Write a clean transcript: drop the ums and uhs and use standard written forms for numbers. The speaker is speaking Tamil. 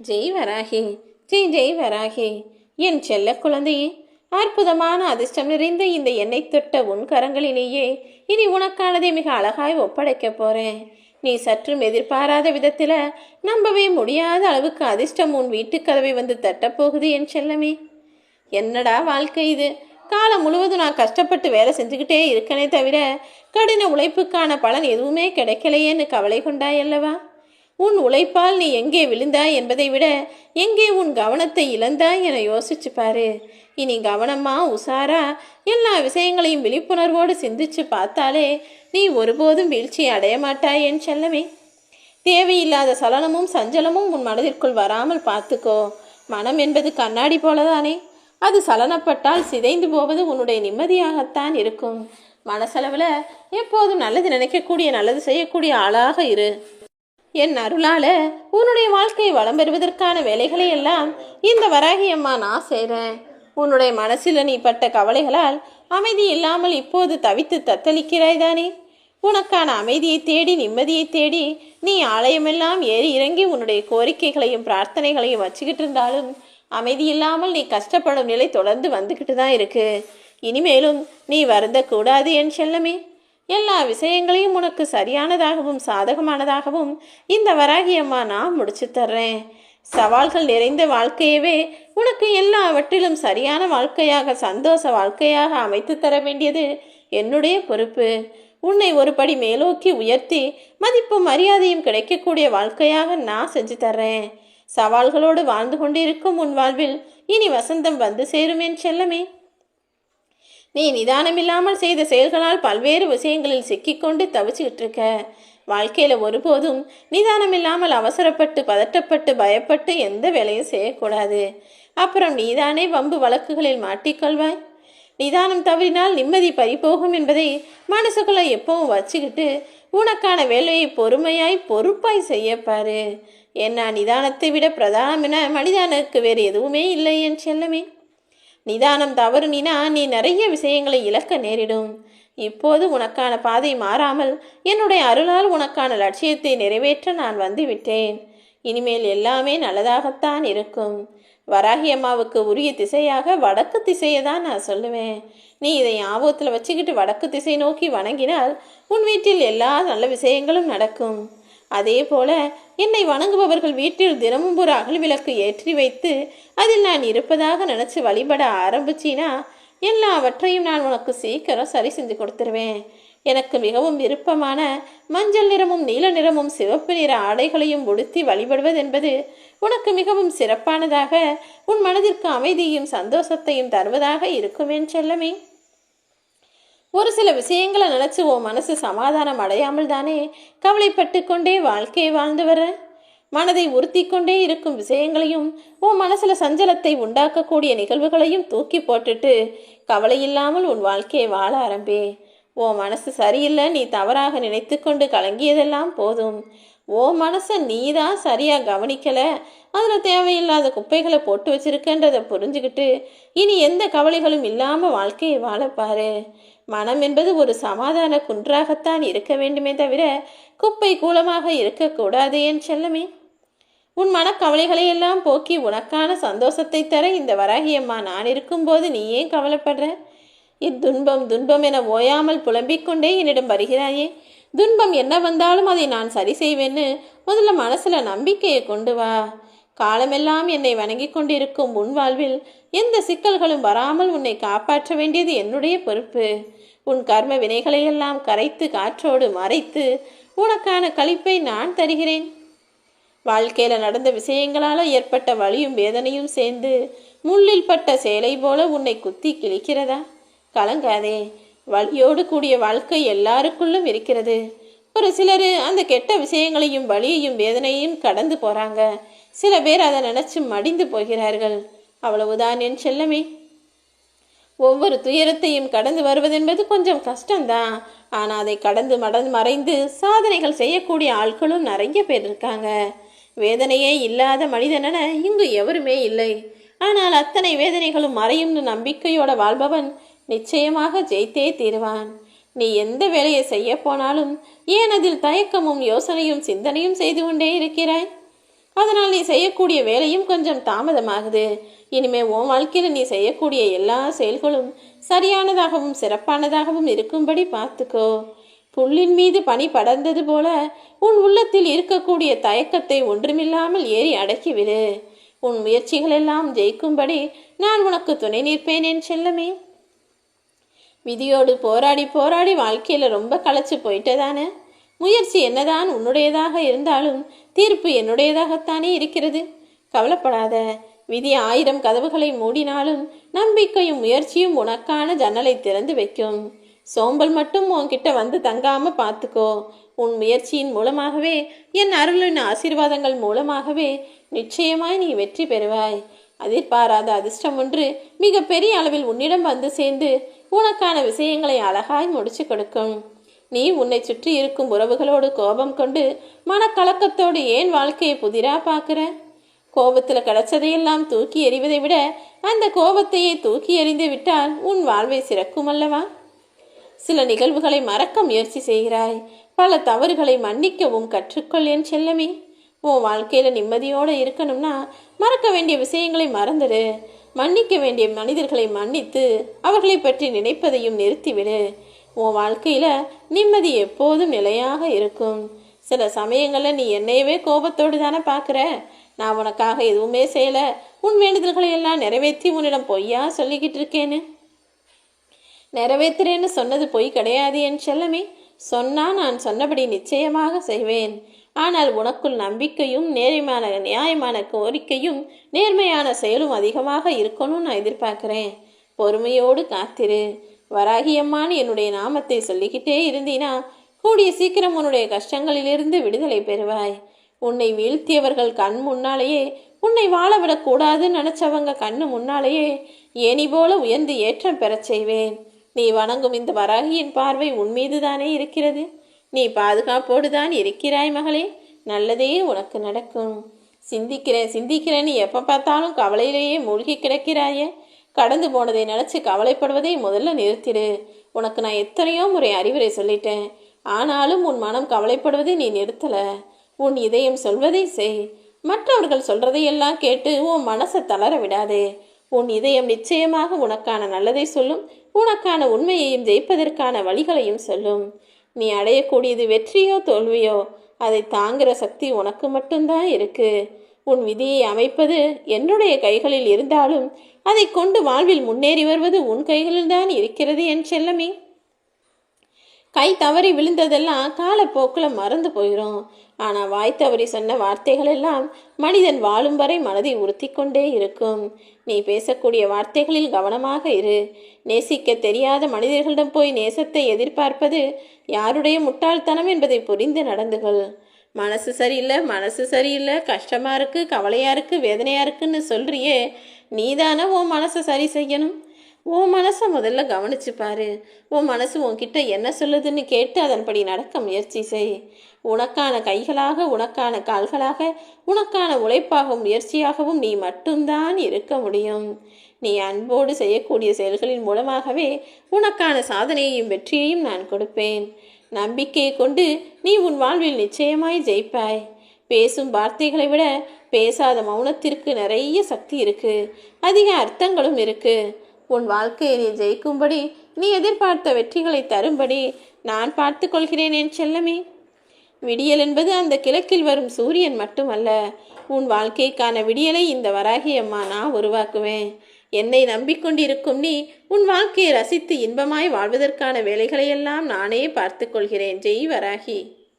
ஜெய் வராகி, ஜெய் ஜெய் வராகி. என் செல்ல குழந்தையே, அற்புதமான அதிர்ஷ்டம் நிறைந்த இந்த எண்ணெய் தொட்ட உன் கரங்களிலேயே இனி உனக்கானதை மிக அழகாய் ஒப்படைக்க போறேன். நீ சற்றும் எதிர்பாராத விதத்தில் நம்பவே முடியாத அளவுக்கு அதிர்ஷ்டம் உன் வீட்டு கதவை வந்து தட்டப்போகுது என் செல்லமே. என்னடா வாழ்க்கை இது! காலம் முழுவதும் நான் கஷ்டப்பட்டு வேலை செஞ்சுக்கிட்டே இருக்கனே தவிர கடின உழைப்புக்கான பலன் எதுவுமே கிடைக்கலையேன்னு கவலை கொண்டாயல்லவா? உன் உழைப்பால் நீ எங்கே விழுந்தாய் என்பதை விட எங்கே உன் கவனத்தை இழந்தாய் என யோசிச்சு பாரு. இனி கவனமா உசாரா எல்லா விஷயங்களையும் விழிப்புணர்வோடு சிந்திச்சு பார்த்தாலே நீ ஒருபோதும் வீழ்ச்சியை அடைய மாட்டாய் என் செல்லமே. தேவையில்லாத சலனமும் சஞ்சலமும் உன் மனதிற்குள் வராமல் பார்த்துக்கோ. மனம் என்பது கண்ணாடி போலதானே, அது சலனப்பட்டால் சிதைந்து போவது உன்னுடைய நிம்மதியாகத்தான் இருக்கும். மனசளவில் எப்போதும் நல்லது நினைக்கக்கூடிய நல்லது செய்யக்கூடிய ஆளாக இரு. என் அருளால உன்னுடைய வாழ்க்கையை வளம் பெறுவதற்கான வேலைகளை எல்லாம் இந்த வராகி அம்மா நான் செய்கிறேன். உன்னுடைய மனசில் நீ பட்ட கவலைகளால் அமைதி இல்லாமல் இப்போது தவித்து தத்தளிக்கிறாய் தானே. உனக்கான அமைதியை தேடி நிம்மதியை தேடி நீ ஆலயமெல்லாம் ஏறி இறங்கி உன்னுடைய கோரிக்கைகளையும் பிரார்த்தனைகளையும் வச்சுக்கிட்டு இருந்தாலும் அமைதி இல்லாமல் நீ கஷ்டப்படும் நிலை தொடர்ந்து வந்துக்கிட்டு தான் இருக்கு. இனிமேலும் நீ வருந்தக்கூடாது என் செல்லமே. எல்லா விஷயங்களையும் உனக்கு சரியானதாகவும் சாதகமானதாகவும் இந்த வராகி அம்மா நான் முடிச்சு தர்றேன். சவால்கள் நிறைந்த வாழ்க்கையவே உனக்கு எல்லாவற்றிலும் சரியான வாழ்க்கையாக சந்தோஷ வாழ்க்கையாக அமைத்து தர வேண்டியது என்னுடைய பொறுப்பு. உன்னை ஒரு படி மேலோக்கி உயர்த்தி மதிப்பும் மரியாதையும் கிடைக்கக்கூடிய வாழ்க்கையாக நான் செஞ்சு தர்றேன். சவால்களோடு வாழ்ந்து கொண்டிருக்கும் உன் வாழ்வில் இனி வசந்தம் வந்து சேரும் என் செல்லமே. நீ நிதானமில்லாமல் செய்த செயல்களால் பல்வேறு விஷயங்களில் சிக்கிக்கொண்டு தவிச்சுக்கிட்டு இருக்க. வாழ்க்கையில் ஒருபோதும் நிதானமில்லாமல் அவசரப்பட்டு பதட்டப்பட்டு பயப்பட்டு எந்த வேலையும் செய்யக்கூடாது. அப்புறம் நீதானே வம்பு வழக்குகளில் மாட்டிக்கொள்வாய். நிதானம் தவறினால் நிம்மதி பறிபோகும் என்பதை மனசுக்குள்ள எப்பவும் வச்சுக்கிட்டு உனக்கான வேலையை பொறுமையாய் பொறுப்பாய் செய்யப்பாரு. என்ன நிதானத்தை விட பிரதானம் என மனிதனுக்கு வேறு எதுவுமே இல்லை என் செல்லமே. நிதானம் தவறுனினா நீ நிறைய விஷயங்களை இழக்க நேரிடும். இப்போது உனக்கான பாதை மாறாமல் என்னுடைய அருளால் உனக்கான லட்சியத்தை நிறைவேற்ற நான் வந்துவிட்டேன். இனிமேல் எல்லாமே நல்லதாகத்தான் இருக்கும். வராகி அம்மாவுக்கு உரிய திசையாக வடக்கு திசையை தான் நான் சொல்லுவேன். நீ இதை ஞாபகத்தில் வச்சுக்கிட்டு வடக்கு திசை நோக்கி வணங்கினால் உன் வீட்டில் எல்லா நல்ல விஷயங்களும் நடக்கும். அதே போல என்னை வணங்குபவர்கள் வீட்டில் தினமும் ஒரு அகல் விளக்கு ஏற்றி வைத்து அதில் நான் இருப்பதாக நினச்சி வழிபட ஆரம்பிச்சினா எல்லாவற்றையும் நான் உனக்கு சீக்கிரம் சரி செஞ்சு கொடுத்துருவேன். எனக்கு மிகவும் விருப்பமான மஞ்சள் நிறமும் நீல நிறமும் சிவப்பு நிற ஆடைகளையும் உடுத்தி வழிபடுவது என்பது உனக்கு மிகவும் சிறப்பானதாக உன் மனதிற்கு அமைதியும் சந்தோஷத்தையும் தருவதாக இருக்கும் என் செல்லமே. ஒரு சில விஷயங்களை நினச்சி உன் மனசு சமாதானம் அடையாமல் தானே கவலைப்பட்டு கொண்டே வாழ்க்கையை வாழ்ந்து வர. மனதை உறுத்தி கொண்டே இருக்கும் விஷயங்களையும் உன் மனசில் சஞ்சலத்தை உண்டாக்கக்கூடிய நிகழ்வுகளையும் தூக்கி போட்டுட்டு கவலை இல்லாமல் உன் வாழ்க்கையை வாழ ஆரம்பே. உன் மனசு சரியில்லை, நீ தவறாக நினைத்து கொண்டு கலங்கியதெல்லாம் போதும். உன் மனசை நீ தான் சரியாக கவனிக்கலை, அதில் தேவையில்லாத குப்பைகளை போட்டு வச்சிருக்கன்றதை புரிஞ்சுக்கிட்டு இனி எந்த கவலைகளும் இல்லாமல் வாழ்க்கையை வாழப்பாரு. மனம் என்பது ஒரு சமாதான குன்றாகத்தான் இருக்க வேண்டுமே தவிர குப்பை கூலமாக இருக்கக்கூடாது என் செல்லமே. உன் மனக்கவலைகளை எல்லாம் போக்கி உனக்கான சந்தோஷத்தை தர இந்த வராகியம்மா நான் இருக்கும்போது நீ ஏன் கவலைப்படுற? இத்துன்பம் துன்பம் என ஓயாமல் புலம்பிக்கொண்டே என்னிடம் வருகிறாயே. துன்பம் என்ன வந்தாலும் அதை நான் சரி செய்வேன்னு முதல்ல மனசுல நம்பிக்கையை கொண்டு வா. காலமெல்லாம் என்னை வணங்கி கொண்டிருக்கும் உன் வாழ்வில் எந்த சிக்கல்களும் வராமல் உன்னை காப்பாற்ற வேண்டியது என்னுடைய பொறுப்பு. உன் கர்ம வினைகளையெல்லாம் கரைத்து காற்றோடு மறைத்து உனக்கான களிப்பை நான் தருகிறேன். வாழ்க்கையில நடந்த விஷயங்களால ஏற்பட்ட வலியும் வேதனையும் சேர்ந்து முள்ளில் பட்ட சேலை போல உன்னை குத்தி கிழிக்கிறதா? கலங்காதே, வலியோடு கூடிய வாழ்க்கை எல்லாருக்குள்ளும் இருக்கிறது. ஒரு சிலர் அந்த கெட்ட விஷயங்களையும் வலியையும் வேதனையும் கடந்து போறாங்க. சில பேர் அதை நினைச்சு மடிந்து போகிறார்கள். அவ்வளவுதான் என் செல்லமே. ஒவ்வொரு துயரத்தையும் கடந்து வருவதென்பது கொஞ்சம் கஷ்டம்தான். ஆனால் அதை கடந்து மறைந்து சாதனைகள் செய்யக்கூடிய ஆட்களும் நிறைய பேர் இருக்காங்க. வேதனையே இல்லாத மனிதனென இங்கு எவருமே இல்லை. ஆனால் அத்தனை வேதனைகளும் மறையும்னு நம்பிக்கையோட வாழ்பவன் நிச்சயமாக ஜெயித்தே தீருவான். நீ எந்த வேலையை செய்ய போனாலும் ஏன் அதில் தயக்கமும் யோசனையும் சிந்தனையும் செய்து கொண்டே இருக்கிறாய்? அதனால் நீ செய்யக்கூடிய வேலையும் கொஞ்சம் தாமதமாகுது. இனிமே உன் வாழ்க்கையில் நீ செய்யக்கூடிய எல்லா செயல்களும் சரியானதாகவும் சிறப்பானதாகவும் இருக்கும்படி பார்த்துக்கோ. புல்லின் மீது பனி படர்ந்தது போல உன் உள்ளத்தில் இருக்கக்கூடிய தயக்கத்தை ஒன்றுமில்லாமல் ஏறி அடக்கிவிடு. உன் முயற்சிகள் எல்லாம் ஜெயிக்கும்படி நான் உனக்கு துணை நிற்பேன் என் செல்லமே. விதியோடு போராடி போராடி வாழ்க்கையில ரொம்ப களைச்சு போயிட்டதானே. முயற்சி என்னதான் உன்னுடையதாக இருந்தாலும் தீர்ப்பு என்னுடையதாகத்தானே இருக்கிறது. கவலைப்படாத. விதி 1000 கதவுகளை மூடினாலும் நம்பிக்கையும் முயற்சியும் உனக்கான ஜன்னலை திறந்து வைக்கும். சோம்பல் மட்டும் உன்கிட்ட வந்து தங்காம பார்த்துக்கோ. உன் முயற்சியின் மூலமாகவே, என் அருளின் ஆசீர்வாதங்கள் மூலமாகவே நிச்சயமாய் நீ வெற்றி பெறுவாய். எதிர்பாராத அதிர்ஷ்டம் ஒன்று மிக பெரிய அளவில் உன்னிடம் வந்து சேர்ந்து உனக்கான விஷயங்களை அழகாய் முடிச்சு கொடுக்கும். நீ உன்னை சுற்றி இருக்கும் உறவுகளோடு கோபம் கொண்டு மனக்கலக்கத்தோடு ஏன் வாழ்க்கையை புதிரா பார்க்கிற? கோபத்தில் கிடைச்சதையெல்லாம் தூக்கி எறிவதை விட அந்த கோபத்தையே தூக்கி எறிந்து விட்டால் உன் வாழ்வை சிறக்கும் அல்லவா? சில நிகழ்வுகளை மறக்க முயற்சி செய்கிறாய். பல தவறுகளை மன்னிக்கவும் கற்றுக்கொள் என் செல்லமே. உன் வாழ்க்கையில நிம்மதியோடு இருக்கணும்னா மறக்க வேண்டிய விஷயங்களை மறந்துடு. மன்னிக்க வேண்டிய மனிதர்களை மன்னித்து அவர்களை பற்றி நினைப்பதையும் நிறுத்திவிடு. உன் வாழ்க்கையில நிம்மதி எப்போதும் நிலையாக இருக்கும். சில சமயங்கள்ல நீ என்னையவே கோபத்தோடு தானே பார்க்குற. நான் உனக்காக எதுவுமே செய்யல, உன் வேண்டுதல்களை எல்லாம் நிறைவேற்றி உன்னிடம் பொய்யா சொல்லிக்கிட்டு இருக்கேன்னு. நிறைவேற்றுறேன்னு சொன்னது பொய் கிடையாது என் செல்லமே. சொன்னா நான் சொன்னபடி நிச்சயமாக செய்வேன். ஆனால் உனக்குள் நம்பிக்கையும் நியாயமான கோரிக்கையும் நேர்மையான செயலும் அதிகமாக இருக்கணும்னு நான் எதிர்பார்க்கிறேன். பொறுமையோடு காத்திரு. வராகியம்மான்னு என்னுடைய நாமத்தை சொல்லிக்கிட்டே இருந்தீனா கூடிய சீக்கிரம் உன்னுடைய கஷ்டங்களிலிருந்து விடுதலை பெறுவாய். உன்னை வீழ்த்தியவர்கள் கண் முன்னாலேயே, உன்னை வாழ விடக்கூடாதுன்னு நினைச்சவங்க கண்ணு முன்னாலேயே ஏனி போல உயர்ந்து ஏற்றம் பெறச் செய்வேன். நீ வணங்கும் இந்த வராகியின் பார்வை உன்மீது தானே இருக்கிறது. நீ பாதுகாப்போடு தான் இருக்கிறாய் மகளே. நல்லதே உனக்கு நடக்கும். சிந்திக்கிறேன் நீ எப்போ பார்த்தாலும் கவலையிலேயே மூழ்கி கிடக்கிறாயே. கடந்து போனதை நினச்சி கவலைப்படுவதை முதல்ல நிறுத்திடு. உனக்கு நான் எத்தனையோ முறை அறிவுரை சொல்லிட்டேன். ஆனாலும் உன் மனம் கவலைப்படுவதை நீ நிறுத்தலை. உன் இதயம் சொல்வதை செய். மற்றவர்கள் சொல்றதையெல்லாம் கேட்டு உன் மனசை தளர விடாதே. உன் இதயம் நிச்சயமாக உனக்கான நல்லதை சொல்லும். உனக்கான உண்மையையும் ஜெயிப்பதற்கான வழிகளையும் சொல்லும். நீ அடையக்கூடியது வெற்றியோ தோல்வியோ அதை தாங்குகிற சக்தி உனக்கு மட்டும்தான் இருக்கு. உன் விதியை அமைப்பது என்னுடைய கைகளில் இருந்தாலும் அதை கொண்டு வாழ்வில் முன்னேறி வருவது உன் கைகளில் தான் இருக்கிறது என் செல்லமே. கை தவறி விழுந்ததெல்லாம் காலப்போக்கில் மறந்து போயிடும். ஆனால் வாய் தவறி சொன்ன வார்த்தைகள் எல்லாம் மனிதன் வாழும் வரை மனதை உறுத்தி கொண்டே இருக்கும். நீ பேசக்கூடிய வார்த்தைகளில் கவனமாக இரு. நேசிக்க தெரியாத மனிதர்களிடம் போய் நேசத்தை எதிர்பார்ப்பது யாருடைய முட்டாள்தனம் என்பதை புரிந்து நடந்துகள். மனசு சரியில்லை, கஷ்டமா இருக்கு, கவலையா இருக்கு, வேதனையா இருக்குன்னு சொல்றியே, நீதானே உன் மனசை சரி செய்யணும். உன் மனசை முதல்ல கவனிச்சு பாரு. உன் மனசு உன்கிட்ட என்ன சொல்லுதுன்னு கேட்டு அதன்படி நடக்க முயற்சி செய். உனக்கான கைகளாக, உனக்கான கால்களாக, உனக்கான உழைப்பாகவும் முயற்சியாகவும் நீ மட்டும்தான் இருக்க முடியும். நீ அன்போடு செய்யக்கூடிய செயல்களின் மூலமாகவே உனக்கான சாதனையையும் வெற்றியையும் நான் கொடுப்பேன். நம்பிக்கையை கொண்டு நீ உன் வாழ்வில் நிச்சயமாய் ஜெயிப்பாய். பேசும் வார்த்தைகளை விட பேசாத மௌனத்திற்கு நிறைய சக்தி இருக்கு, அதிக அர்த்தங்களும் இருக்கு. உன் வாழ்க்கையை நீ ஜெயிக்கும்படி, நீ எதிர்பார்த்த வெற்றிகளை தரும்படி நான் பார்த்து கொள்கிறேன் என் செல்லமே. விடியல் என்பது அந்த கிழக்கில் வரும் சூரியன் மட்டுமல்ல. உன் வாழ்க்கைக்கான விடியலை இந்த வராகி அம்மா நான் உருவாக்குவேன். என்னை நம்பிக்கொண்டிருக்கும் நீ உன் வாழ்க்கையை ரசித்து இன்பமாய் வாழ்வதற்கான வேலைகளையெல்லாம் நானே பார்த்து கொள்கிறேன். ஜெய் வராகி.